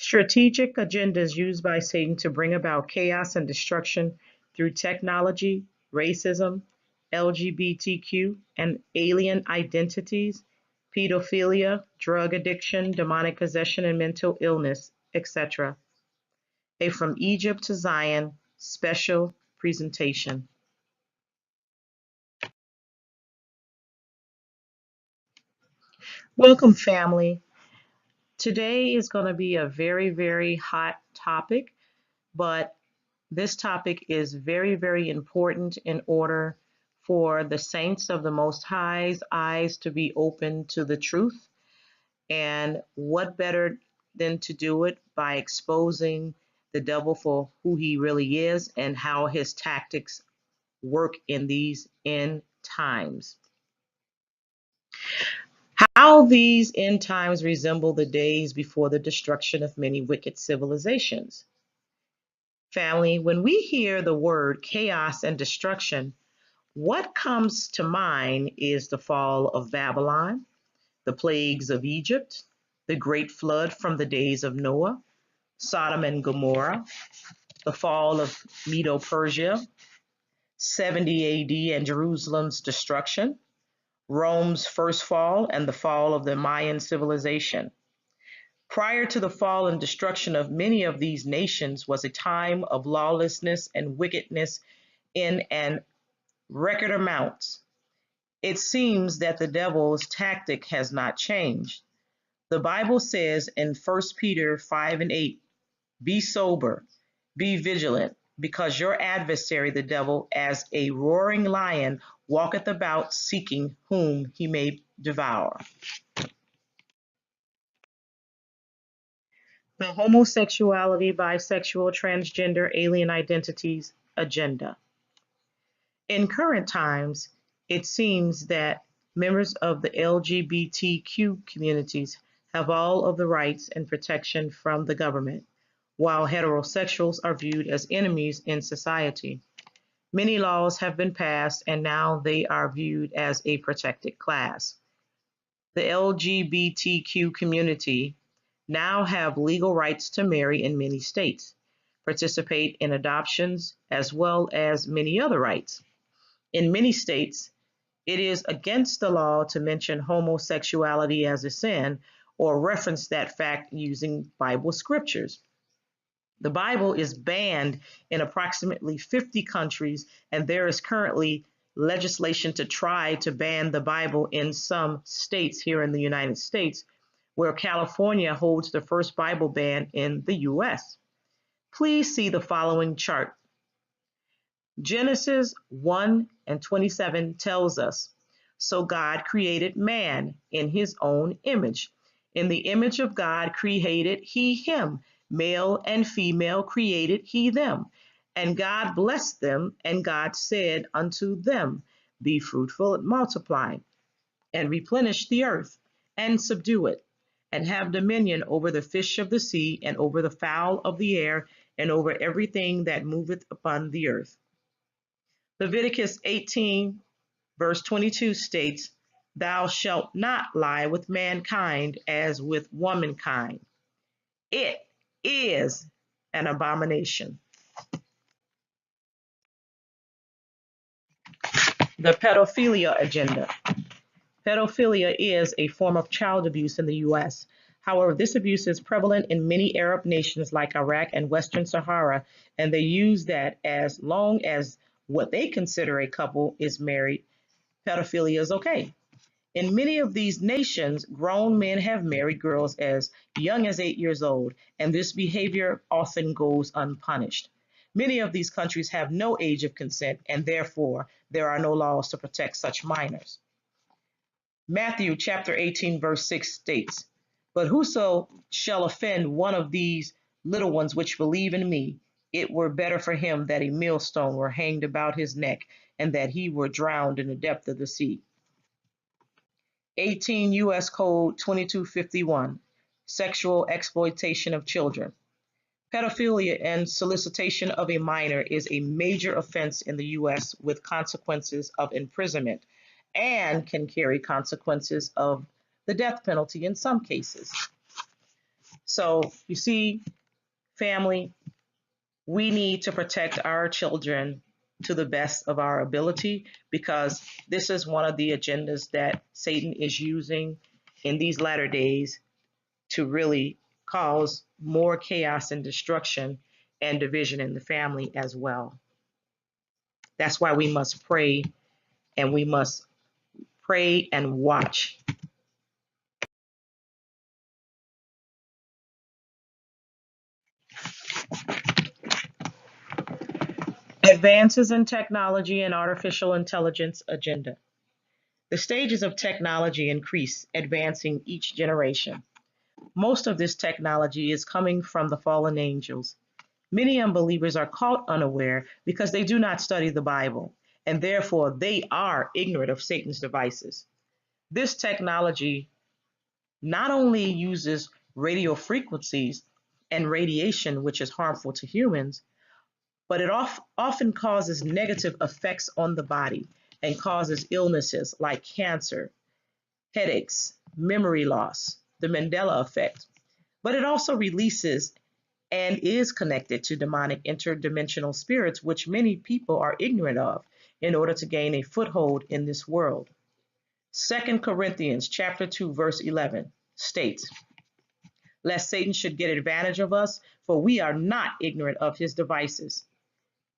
Strategic agendas used by Satan to bring about chaos and destruction through technology, racism, LGBTQ and alien identities, pedophilia, drug addiction, demonic possession and mental illness, etc. A From Egypt to Zion special presentation. Welcome, family. Today is going to be a very, very hot topic, but this topic is very, very important in order for the saints of the Most High's eyes to be open to the truth. And what better than to do it by exposing the devil for who he really is and how his tactics work in these end times. How these end times resemble the days before the destruction of many wicked civilizations. Family, when we hear the word chaos and destruction, what comes to mind is the fall of Babylon, the plagues of Egypt, the great flood from the days of Noah, Sodom and Gomorrah, the fall of Medo-Persia, 70 AD and Jerusalem's destruction, Rome's first fall, and the fall of the Mayan civilization. Prior to the fall and destruction of many of these nations was a time of lawlessness and wickedness in an record amounts. It seems that the devil's tactic has not changed. The Bible says in 1 Peter 5 and 8, be sober, be vigilant, because your adversary, the devil, as a roaring lion, walketh about seeking whom he may devour. The homosexuality, bisexual, transgender, alien identities agenda. In current times, it seems that members of the LGBTQ communities have all of the rights and protection from the government, while heterosexuals are viewed as enemies in society. Many laws have been passed and now they are viewed as a protected class. The LGBTQ community now have legal rights to marry in many states, participate in adoptions, as well as many other rights. In many states, it is against the law to mention homosexuality as a sin or reference that fact using Bible scriptures. The Bible is banned in approximately 50 countries, and there is currently legislation to try to ban the Bible in some states here in the United States, where California holds the first Bible ban in the U.S. Please see the following chart. Genesis 1 and 27 tells us, so God created man in his own image. In the image of God created he him, male and female created he them. And God blessed them, and God said unto them, be fruitful and multiply, and replenish the earth, and subdue it, and have dominion over the fish of the sea, and over the fowl of the air, and over everything that moveth upon the earth. Leviticus 18, verse 22 states, thou shalt not lie with mankind as with womankind. It is an abomination. The pedophilia agenda. Pedophilia is a form of child abuse in the U.S. However, this abuse is prevalent in many Arab nations like Iraq and Western Sahara, and they use that as long as what they consider a couple is married, pedophilia is okay. In many of these nations, grown men have married girls as young as 8 years old, and this behavior often goes unpunished. Many of these countries have no age of consent, and therefore there are no laws to protect such minors. Matthew chapter 18, verse 6 states, but whoso shall offend one of these little ones which believe in me, it were better for him that a millstone were hanged about his neck, and that he were drowned in the depth of the sea. 18 U.S. Code 2251, sexual exploitation of children. Pedophilia and solicitation of a minor is a major offense in the U.S. with consequences of imprisonment and can carry consequences of the death penalty in some cases. So you see, family, we need to protect our children to the best of our ability, because this is one of the agendas that Satan is using in these latter days to really cause more chaos and destruction and division in the family as well. That's why we must pray, and we must pray and watch. Advances in technology and artificial intelligence agenda. The stages of technology increase, advancing each generation. Most of this technology is coming from the fallen angels. Many unbelievers are caught unaware because they do not study the Bible, and therefore they are ignorant of Satan's devices. This technology not only uses radio frequencies and radiation, which is harmful to humans, but it often causes negative effects on the body and causes illnesses like cancer, headaches, memory loss, the Mandela effect. But it also releases and is connected to demonic interdimensional spirits, which many people are ignorant of in order to gain a foothold in this world. 2 Corinthians chapter 2, verse 11 states, lest Satan should get advantage of us, for we are not ignorant of his devices.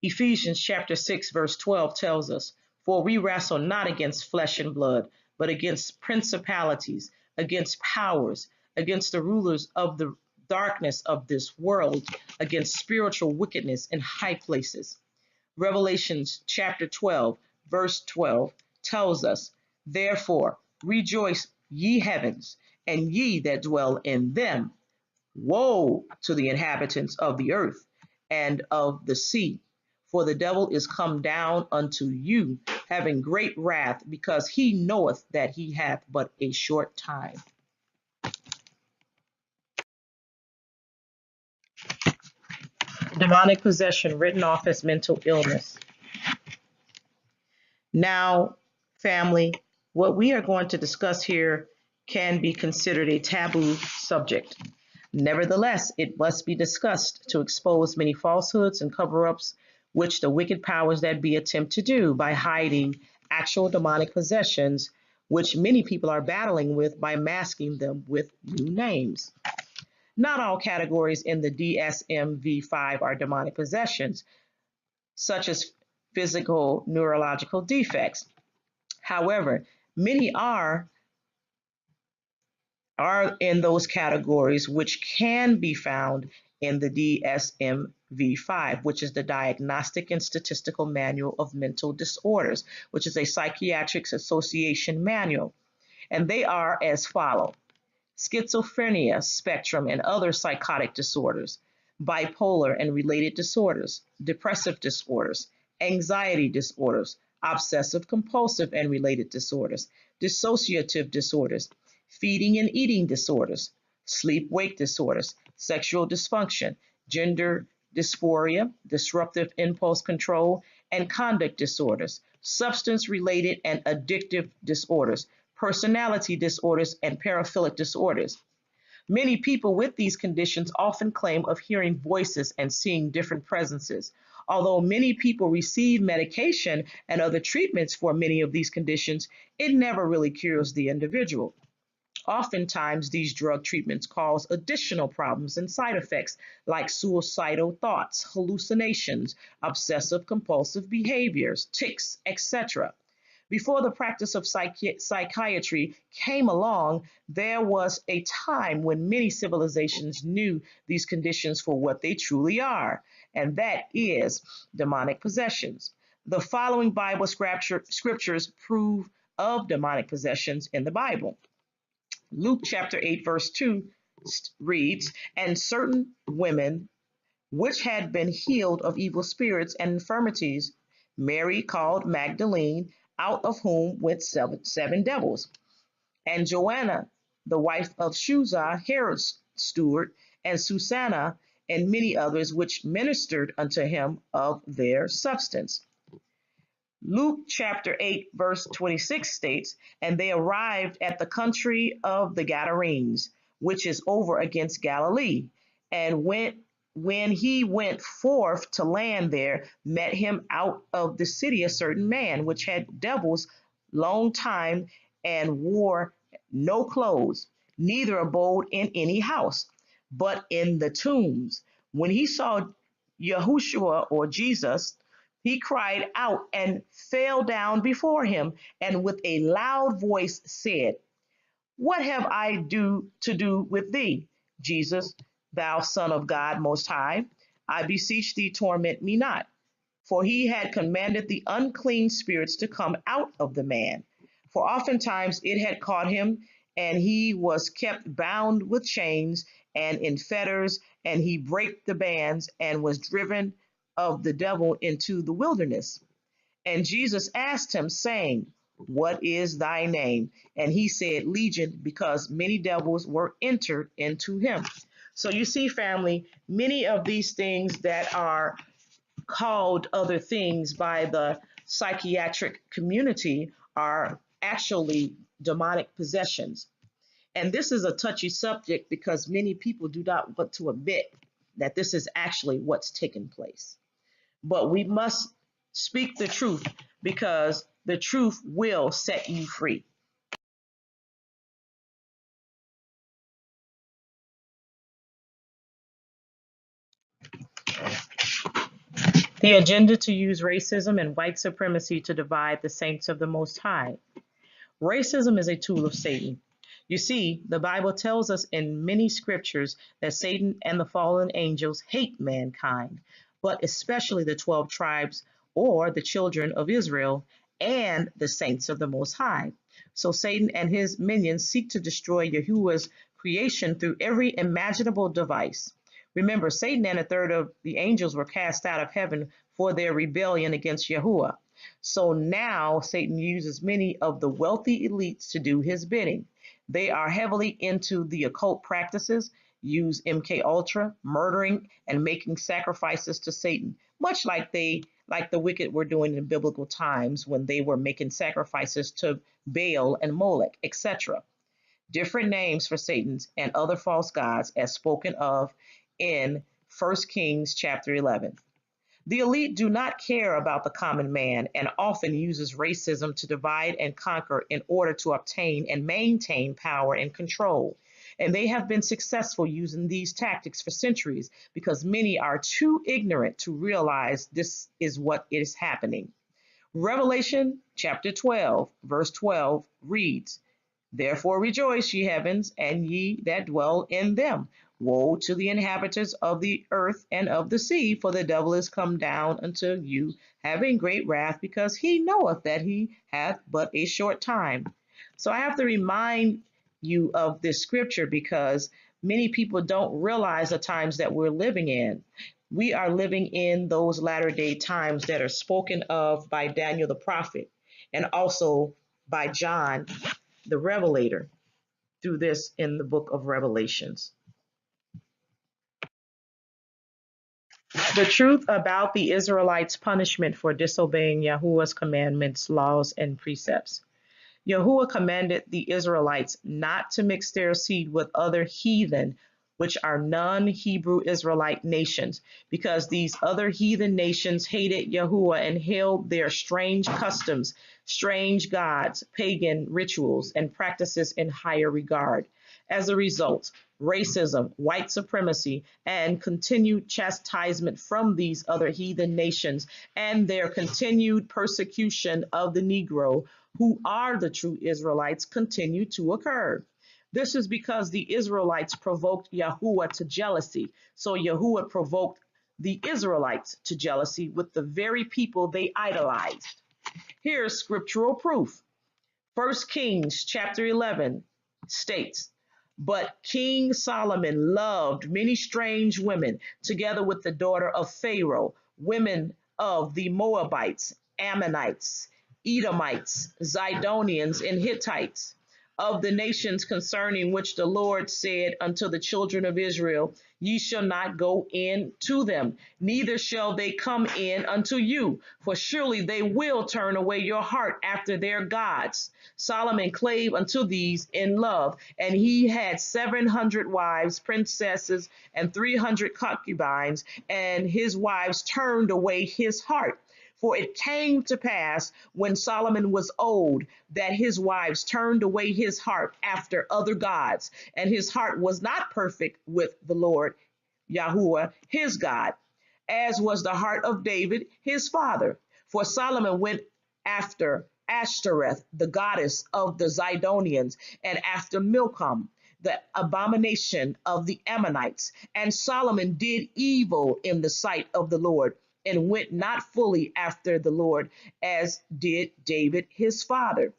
Ephesians chapter 6, verse 12 tells us, for we wrestle not against flesh and blood, but against principalities, against powers, against the rulers of the darkness of this world, against spiritual wickedness in high places. Revelations chapter 12, verse 12 tells us, therefore, rejoice, ye heavens, and ye that dwell in them. Woe to the inhabitants of the earth and of the sea, for the devil is come down unto you, having great wrath, because he knoweth that he hath but a short time. Demonic possession written off as mental illness. Now, family, what we are going to discuss here can be considered a taboo subject. Nevertheless, it must be discussed to expose many falsehoods and cover-ups which the wicked powers that be attempt to do by hiding actual demonic possessions, which many people are battling with by masking them with new names. Not all categories in the DSM-V5 are demonic possessions, such as physical neurological defects. However, many are in those categories which can be found in the DSM-V5, which is the Diagnostic and Statistical Manual of Mental Disorders, which is a psychiatric association manual. And they are as follow: schizophrenia spectrum and other psychotic disorders, bipolar and related disorders, depressive disorders, anxiety disorders, obsessive compulsive and related disorders, dissociative disorders, feeding and eating disorders, sleep-wake disorders, sexual dysfunction, gender dysphoria, disruptive impulse control, and conduct disorders, substance-related and addictive disorders, personality disorders, and paraphilic disorders. Many people with these conditions often claim of hearing voices and seeing different presences. Although many people receive medication and other treatments for many of these conditions, it never really cures the individual. Oftentimes, these drug treatments cause additional problems and side effects like suicidal thoughts, hallucinations, obsessive compulsive behaviors, tics, etc. Before the practice of psychiatry came along, there was a time when many civilizations knew these conditions for what they truly are, and that is demonic possessions. The following Bible scriptures prove of demonic possessions in the Bible. Luke chapter 8, verse 2 reads, and certain women which had been healed of evil spirits and infirmities, Mary called Magdalene, out of whom went seven devils, and Joanna, the wife of Chuza, Herod's steward, and Susanna, and many others which ministered unto him of their substance. Luke chapter 8, verse 26 states, and they arrived at the country of the Gadarenes. which is over against Galilee. And when he went forth to land there, met him out of the city a certain man, which had devils long time, and wore no clothes, neither abode in any house, but in the tombs. When he saw Yahushua or Jesus, he cried out and fell down before him, and with a loud voice said, what have I to do with thee, Jesus, thou Son of God Most High? I beseech thee, torment me not. For he had commanded the unclean spirits to come out of the man. For oftentimes it had caught him, and he was kept bound with chains and in fetters, and he brake the bands and was driven of the devil into the wilderness. And Jesus asked him, saying, what is thy name? And he said, Legion, because many devils were entered into him. So you see, family, many of these things that are called other things by the psychiatric community are actually demonic possessions. And this is a touchy subject because many people do not want to admit that this is actually what's taking place. But we must speak the truth because the truth will set you free. The agenda to use racism and white supremacy to divide the saints of the Most High. Racism is a tool of Satan. You see, the Bible tells us in many scriptures that Satan and the fallen angels hate mankind, but especially the 12 tribes or the children of Israel and the saints of the Most High. So Satan and his minions seek to destroy Yahuwah's creation through every imaginable device. Remember, Satan and a third of the angels were cast out of heaven for their rebellion against Yahuwah. So now Satan uses many of the wealthy elites to do his bidding. They are heavily into the occult practices, use MK Ultra, murdering and making sacrifices to Satan, much like the wicked were doing in biblical times when they were making sacrifices to Baal and Molech, etc. Different names for Satan's and other false gods as spoken of in 1 Kings chapter 11. The elite do not care about the common man and often uses racism to divide and conquer in order to obtain and maintain power and control. And they have been successful using these tactics for centuries because many are too ignorant to realize this is what is happening. Revelation chapter 12, verse 12 reads, therefore rejoice, ye heavens, and ye that dwell in them. Woe to the inhabitants of the earth and of the sea, for the devil is come down unto you, having great wrath, because he knoweth that he hath but a short time. So I have to remind you of this scripture because many people don't realize the times that we're living in. We are living in those latter day times that are spoken of by Daniel the prophet and also by John the Revelator through this in the book of Revelations. The truth about the Israelites' punishment for disobeying Yahuwah's commandments, laws, and precepts. Yahuwah commanded the Israelites not to mix their seed with other heathen, which are non-Hebrew Israelite nations, because these other heathen nations hated Yahuwah and held their strange customs, strange gods, pagan rituals, and practices in higher regard. As a result, racism, white supremacy, and continued chastisement from these other heathen nations and their continued persecution of the Negro, who are the true Israelites, continue to occur. This is because the Israelites provoked Yahuwah to jealousy. So Yahuwah provoked the Israelites to jealousy with the very people they idolized. Here's scriptural proof. 1 Kings chapter 11 states, but King Solomon loved many strange women, together with the daughter of Pharaoh, women of the Moabites, Ammonites, Edomites, Zidonians, and Hittites, of the nations concerning which the Lord said unto the children of Israel, Ye shall not go in to them, neither shall they come in unto you, for surely they will turn away your heart after their gods. Solomon clave unto these in love, and he had 700 wives, princesses, and 300 concubines, and his wives turned away his heart. For it came to pass when Solomon was old that his wives turned away his heart after other gods, and his heart was not perfect with the Lord Yahuwah his God, as was the heart of David his father. For Solomon went after Ashtoreth, the goddess of the Zidonians, and after Milcom, the abomination of the Ammonites. And Solomon did evil in the sight of the Lord, and went not fully after the Lord, as did David his father.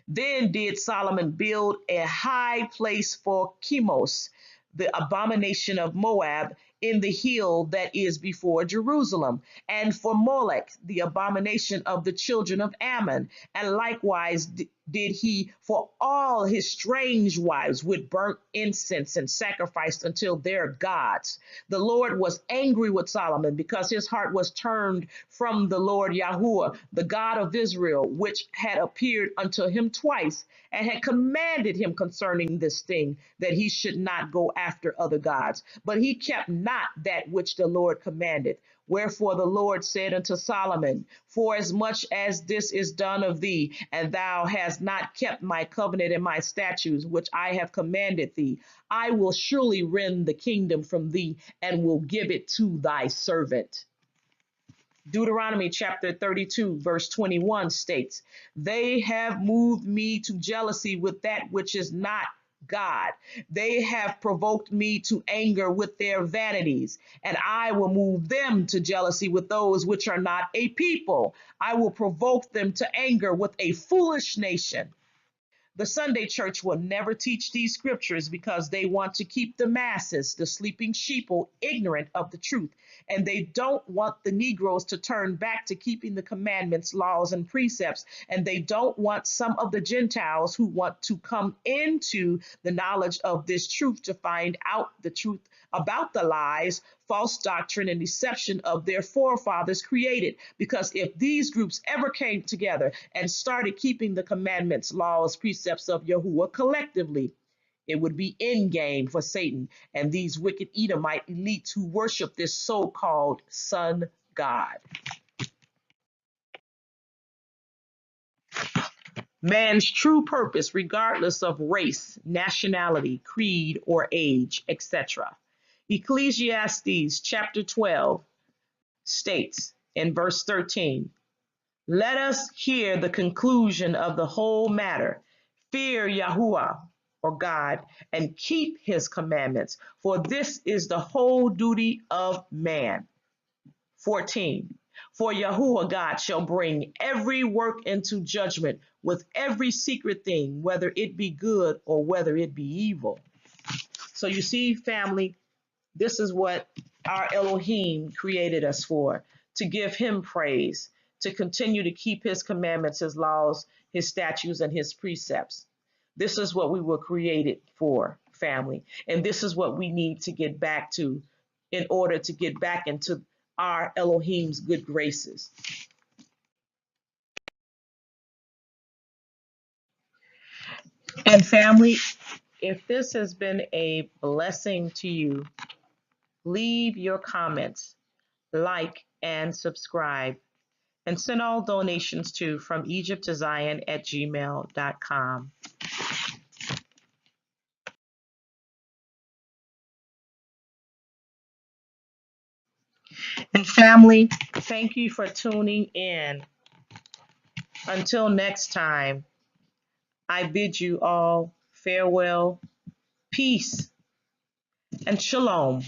Then did Solomon build a high place for Chemos, the abomination of Moab, in the hill that is before Jerusalem, and for Molech, the abomination of the children of Ammon. And likewise did he for all his strange wives, with burnt incense and sacrificed unto their gods. The Lord was angry with Solomon, because his heart was turned from the Lord Yahuwah, the God of Israel, which had appeared unto him twice, and had commanded him concerning this thing, that he should not go after other gods. But he kept not that which the Lord commanded. Wherefore the Lord said unto Solomon, Forasmuch as this is done of thee, and thou hast not kept my covenant and my statutes, which I have commanded thee, I will surely rend the kingdom from thee, and will give it to thy servant. Deuteronomy chapter 32, verse 21 states, They have moved me to jealousy with that which is not God. They have provoked me to anger with their vanities, and I will move them to jealousy with those which are not a people. I will provoke them to anger with a foolish nation. The Sunday church will never teach these scriptures, because they want to keep the masses, the sleeping sheeple, ignorant of the truth. And they don't want the Negroes to turn back to keeping the commandments, laws, and precepts. And they don't want some of the Gentiles who want to come into the knowledge of this truth to find out the truth about the lies, false doctrine, and deception of their forefathers created. Because if these groups ever came together and started keeping the commandments, laws, precepts of Yahuwah collectively, it would be end game for Satan and these wicked Edomite elites who worship this so-called sun god. Man's true purpose, regardless of race, nationality, creed, or age, etc. Ecclesiastes chapter 12 states in verse 13, Let us hear the conclusion of the whole matter. Fear Yahuwah, or God, and keep his commandments, for this is the whole duty of man. 14. For Yahuwah God shall bring every work into judgment with every secret thing, whether it be good or whether it be evil. So you see, family, this is what our Elohim created us for, to give him praise, to continue to keep his commandments, his laws, his statutes, and his precepts. This is what we were created for, family. And this is what we need to get back to in order to get back into our Elohim's good graces. And family, if this has been a blessing to you, leave your comments, like, and subscribe. And send all donations to fromegypttozion@gmail.com. And family, thank you for tuning in. Until next time, I bid you all farewell, peace, and shalom.